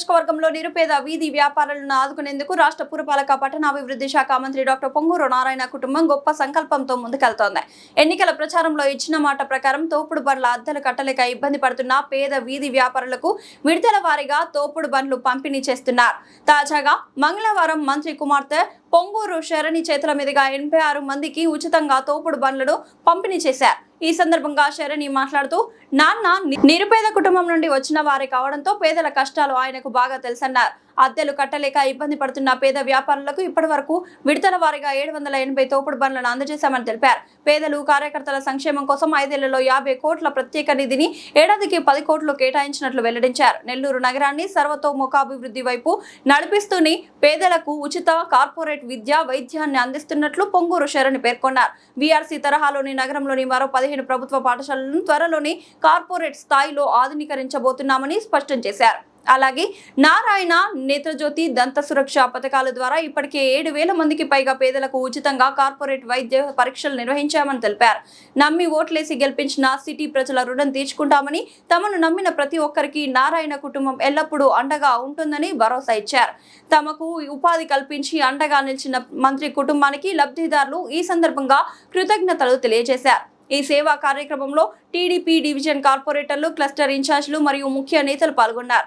నియోజకవర్గంలో నిరుపేద వీధి వ్యాపారులను ఆదుకునేందుకు రాష్ట్ర పురపాలక పట్టణాభివృద్ధి శాఖ మంత్రి డాక్టర్ పొంగూరు నారాయణ కుటుంబం గొప్ప సంకల్పంతో ముందుకెళ్తోంది. ఎన్నికల ప్రచారంలో ఇచ్చిన మాట ప్రకారం తోపుడు బండ్ల అద్దెలు కట్టలేక ఇబ్బంది పడుతున్న పేద వీధి వ్యాపారులకు విడతల వారీగా తోపుడు బండ్లు పంపిణీ చేస్తున్నారు. తాజాగా మంగళవారం మంత్రి కుమార్తె పొంగూరు శరణి చేతుల మీదుగా 86 మందికి ఉచితంగా తోపుడు బండ్లను పంపిణీ చేశారు. ఈ సందర్భంగా శరణి మాట్లాడుతూ, నాన్న నిరుపేద కుటుంబం నుండి వచ్చిన వారే కావడంతో పేదల కష్టాలు ఆయనకు బాగా తెలుసన్నారు. అద్దెలు కట్టలేక ఇబ్బంది పడుతున్న పేద వ్యాపారులకు ఇప్పటి వరకు విడతల వారీగా 780 తోపుడు బండ్లను అందజేశామని తెలిపారు. పేదలు కార్యకర్తల సంక్షేమం కోసం 5 ఏళ్లలో 50 కోట్ల ప్రత్యేక నిధిని ఏడాదికి 10 కోట్లు కేటాయించినట్లు వెల్లడించారు. నెల్లూరు నగరాన్ని సర్వతోముఖాభివృద్ధి వైపు నడిపిస్తూనే పేదలకు ఉచిత కార్పొరేట్ విద్య వైద్యాన్ని అందిస్తున్నట్లు పొంగూరు శరణి పేర్కొన్నారు. వీఆర్సీ తరహాలోని నగరంలోని మరో 15 ప్రభుత్వ పాఠశాలలను త్వరలోనే కార్పొరేట్ స్థాయిలో ఆధునీకరించబోతున్నామని స్పష్టం చేశారు. అలాగే నారాయణ నేత్రజ్యోతి దంత సురక్ష పథకాల ద్వారా ఇప్పటికే 7,000 మందికి పైగా పేదలకు ఉచితంగా కార్పొరేట్ వైద్య పరీక్షలు నిర్వహించామని తెలిపారు. నమ్మి ఓట్లేసి గెలిపించిన సిటీ ప్రజల రుణం తీర్చుకుంటామని, తమను నమ్మిన ప్రతి ఒక్కరికి నారాయణ కుటుంబం ఎల్లప్పుడూ అండగా ఉంటుందని భరోసా ఇచ్చారు. తమకు ఉపాధి కల్పించి అండగా నిలిచిన మంత్రి కుటుంబానికి లబ్ధిదారులు ఈ సందర్భంగా కృతజ్ఞతలు తెలియజేశారు. ఈ సేవా కార్యక్రమంలో టీడీపీ డివిజన్ కార్పొరేటర్లు, క్లస్టర్ ఇన్ఛార్జీలు మరియు ముఖ్య నేతలు పాల్గొన్నారు.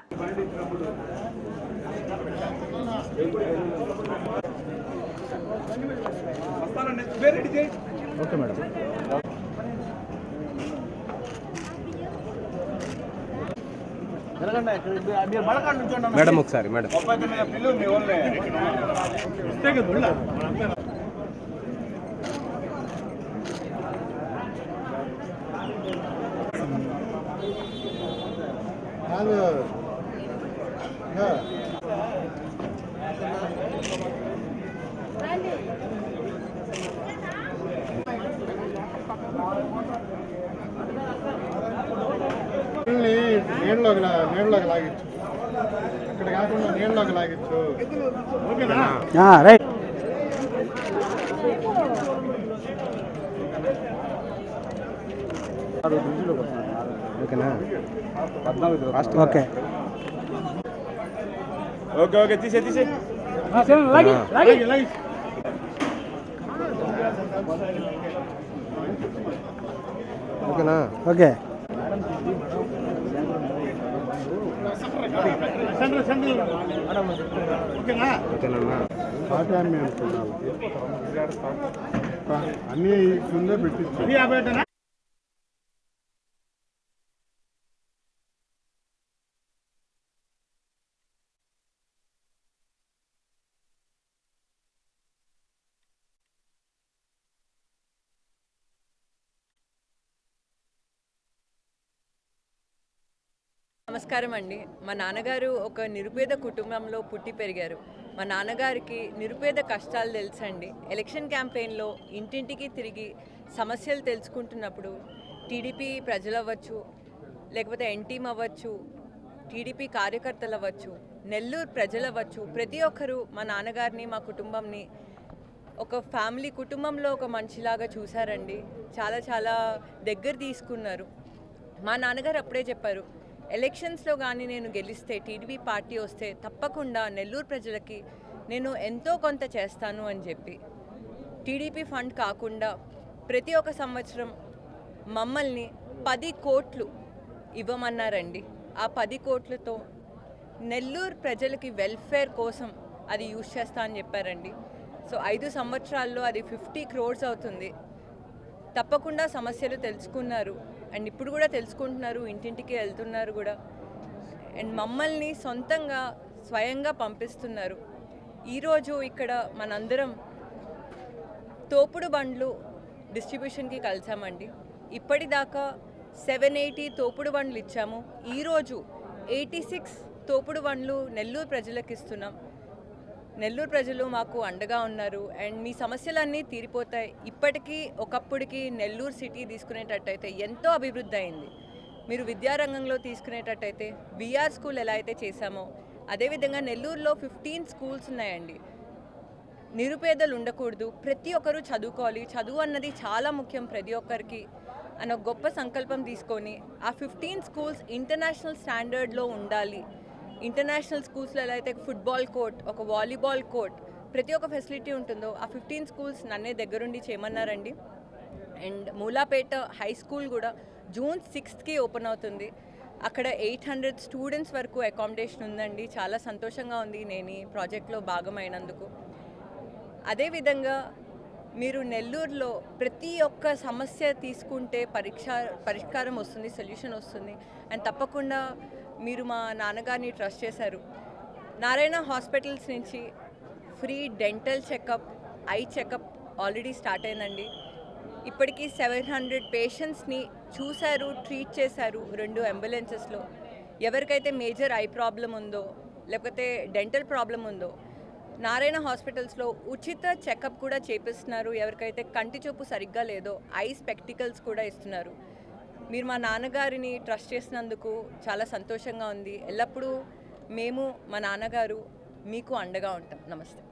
మేడం ఒకసారి మేడం నీళ్ళలోకి లాగించు, ఇక్కడ కాకుండా నీళ్ళలోకి లాగించు. రైట్. ఓకే ఓకే ఓకే తీసే ఓకేనా ఓకే అన్నీ ముందే పెట్టించు. నమస్కారం అండి. మా నాన్నగారు ఒక నిరుపేద కుటుంబంలో పుట్టి పెరిగారు. మా నాన్నగారికి నిరుపేద కష్టాలు తెలుసండి. ఎలక్షన్ క్యాంపెయిన్లో ఇంటింటికి తిరిగి సమస్యలు తెలుసుకుంటున్నప్పుడు టీడీపీ ప్రజలు అవ్వచ్చు, లేకపోతే ఎన్టీఎం అవ్వచ్చు, టీడీపీ కార్యకర్తలు అవ్వచ్చు, నెల్లూరు ప్రజలు అవ్వచ్చు, ప్రతి ఒక్కరూ మా నాన్నగారిని, మా కుటుంబంని ఒక ఫ్యామిలీ కుటుంబంలో ఒక మనిషిలాగా చూశారండి. చాలా చాలా దగ్గర తీసుకున్నారు. మా నాన్నగారు అప్పుడే చెప్పారు, ఎలక్షన్స్లో కానీ నేను గెలిస్తే, టీడీపీ పార్టీ వస్తే తప్పకుండా నెల్లూరు ప్రజలకి నేను ఎంతో కొంత చేస్తాను అని చెప్పి టీడీపీ ఫండ్ కాకుండా ప్రతి ఒక్క సంవత్సరం మమ్మల్ని 10 కోట్లు ఇవ్వమన్నారండి. ఆ 10 కోట్లతో నెల్లూరు ప్రజలకి వెల్ఫేర్ కోసం అది యూజ్ చేస్తా అని చెప్పారండి. సో 5 సంవత్సరాల్లో అది 50 crores అవుతుంది. తప్పకుండా సమస్యలు తెలుసుకున్నారు అండ్ ఇప్పుడు కూడా తెలుసుకుంటున్నారు, ఇంటింటికి వెళ్తున్నారు కూడా. అండ్ మమ్మల్ని సొంతంగా స్వయంగా పంపిస్తున్నారు. ఈరోజు ఇక్కడ మనందరం తోపుడు బండ్లు డిస్ట్రిబ్యూషన్కి కలిసామండి. ఇప్పటిదాకా 780 తోపుడు బండ్లు ఇచ్చాము. ఈరోజు 86 తోపుడు బండ్లు నెల్లూరు ప్రజలకు ఇస్తున్నాం. నెల్లూరు ప్రజలు మాకు అండగా ఉన్నారు అండ్ మీ సమస్యలన్నీ తీరిపోతాయి. ఇప్పటికీ ఒకప్పుడికి నెల్లూరు సిటీ తీసుకునేటట్టయితే ఎంతో అభివృద్ధి అయింది. మీరు విద్యారంగంలో తీసుకునేటట్టయితే విఆర్ స్కూల్ ఎలా అయితే చేశామో అదేవిధంగా నెల్లూరులో 15 స్కూల్స్ ఉన్నాయండి. నిరుపేదలు ఉండకూడదు, ప్రతి ఒక్కరూ చదువుకోవాలి, చదువు అన్నది చాలా ముఖ్యం ప్రతి ఒక్కరికి అన్న గొప్ప సంకల్పం తీసుకొని ఆ 15 స్కూల్స్ ఇంటర్నేషనల్ స్టాండర్డ్లో ఉండాలి. ఇంటర్నేషనల్ స్కూల్స్లో ఎలా అయితే ఫుట్బాల్ కోర్ట్, ఒక వాలీబాల్ కోర్ట్, ప్రతి ఒక్క ఫెసిలిటీ ఉంటుందో ఆ 15 స్కూల్స్ నన్నే దగ్గరుండి చేయమన్నారండి. అండ్ మూలాపేట హై స్కూల్ కూడా జూన్ 6th ఓపెన్ అవుతుంది. అక్కడ 800 స్టూడెంట్స్ వరకు అకామిడేషన్ ఉందండి. చాలా సంతోషంగా ఉంది నేను ఈ ప్రాజెక్ట్లో భాగమైనందుకు. అదేవిధంగా మీరు నెల్లూరులో ప్రతి ఒక్క సమస్య తీసుకుంటే పరిష్కారం వస్తుంది, సొల్యూషన్ వస్తుంది. అండ్ తప్పకుండా మీరు మా నాన్నగారిని ట్రస్ట్ చేశారు. నారాయణ హాస్పిటల్స్ నుంచి free dental checkup, eye checkup already start అయిందండి. ఇప్పటికీ 700 పేషెంట్స్ని చూశారు, ట్రీట్ చేశారు 2 అంబులెన్సెస్లో. ఎవరికైతే మేజర్ ఐ ప్రాబ్లం ఉందో లేకపోతే డెంటల్ ప్రాబ్లం ఉందో నారాయణ హాస్పిటల్స్లో ఉచిత చెకప్ కూడా చేపిస్తున్నారు. ఎవరికైతే కంటి చూపు సరిగ్గా లేదో ఐ స్పెక్టికల్స్ కూడా ఇస్తున్నారు. మీరు మా నాన్నగారిని ట్రస్ట్ చేసినందుకు చాలా సంతోషంగా ఉంది. ఎల్లప్పుడూ మేము మా నాన్నగారు మీకు అండగా ఉంటాం. నమస్తే.